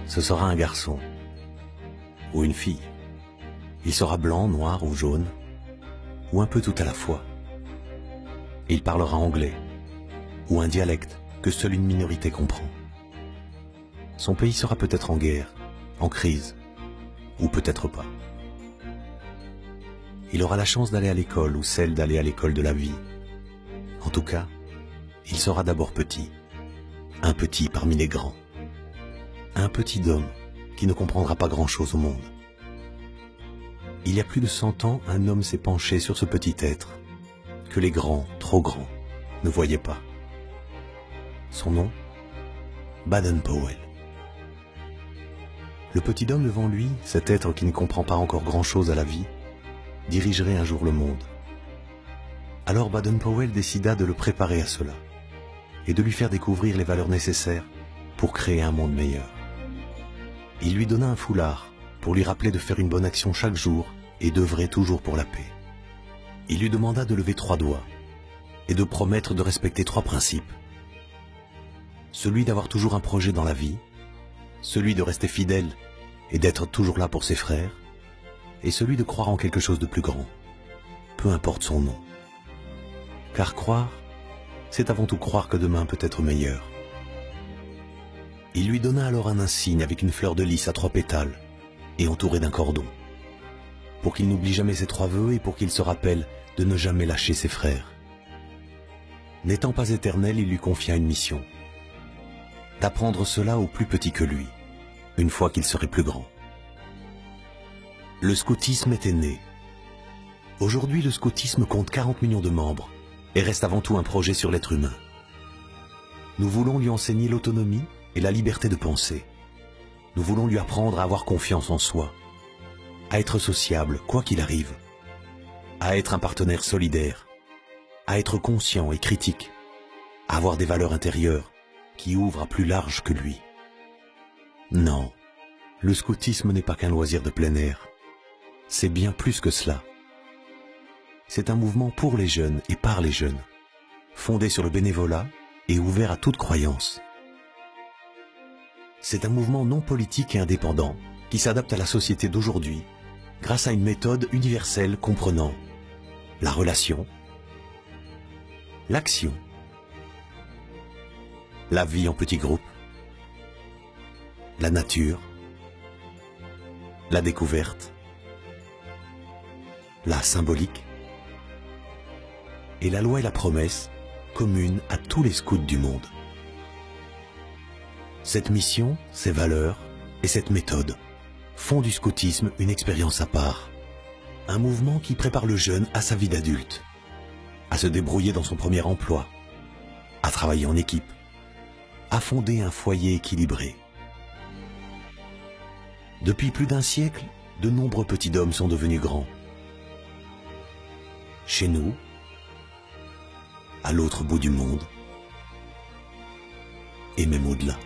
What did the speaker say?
ce sera un garçon ou une fille. Il sera blanc, noir ou jaune, ou un peu tout à la fois. Il parlera anglais, ou un dialecte que seule une minorité comprend. Son pays sera peut-être en guerre, en crise, ou peut-être pas. Il aura la chance d'aller à l'école ou celle d'aller à l'école de la vie. En tout cas, il sera d'abord petit, un petit parmi les grands. Un petit homme qui ne comprendra pas grand-chose au monde. Il y a plus de 100 ans, un homme s'est penché sur ce petit être que les grands, trop grands, ne voyaient pas. Son nom, Baden-Powell. Le petit homme devant lui, cet être qui ne comprend pas encore grand-chose à la vie, dirigerait un jour le monde. Alors Baden-Powell décida de le préparer à cela et de lui faire découvrir les valeurs nécessaires pour créer un monde meilleur. Il lui donna un foulard pour lui rappeler de faire une bonne action chaque jour et d'œuvrer toujours pour la paix. Il lui demanda de lever 3 doigts et de promettre de respecter 3 principes. Celui d'avoir toujours un projet dans la vie, celui de rester fidèle et d'être toujours là pour ses frères, et celui de croire en quelque chose de plus grand, peu importe son nom. Car croire, c'est avant tout croire que demain peut être meilleur. Il lui donna alors un insigne avec une fleur de lys à 3 pétales et entouré d'un cordon, pour qu'il n'oublie jamais ses 3 vœux et pour qu'il se rappelle de ne jamais lâcher ses frères. N'étant pas éternel, il lui confia une mission, d'apprendre cela aux plus petits que lui, une fois qu'il serait plus grand. Le scoutisme était né. Aujourd'hui, le scoutisme compte 40 millions de membres et reste avant tout un projet sur l'être humain. Nous voulons lui enseigner l'autonomie et la liberté de penser. Nous voulons lui apprendre à avoir confiance en soi, à être sociable quoi qu'il arrive, à être un partenaire solidaire, à être conscient et critique, à avoir des valeurs intérieures qui ouvrent à plus large que lui. Non, le scoutisme n'est pas qu'un loisir de plein air. C'est bien plus que cela. C'est un mouvement pour les jeunes et par les jeunes, fondé sur le bénévolat et ouvert à toute croyance. C'est un mouvement non politique et indépendant qui s'adapte à la société d'aujourd'hui grâce à une méthode universelle comprenant la relation, l'action, la vie en petits groupes, la nature, la découverte, la symbolique et la loi et la promesse communes à tous les scouts du monde. Cette mission, ces valeurs et cette méthode font du scoutisme une expérience à part, un mouvement qui prépare le jeune à sa vie d'adulte, à se débrouiller dans son premier emploi, à travailler en équipe, à fonder un foyer équilibré. Depuis plus d'un siècle, de nombreux petits hommes sont devenus grands. Chez nous, à l'autre bout du monde, et même au-delà.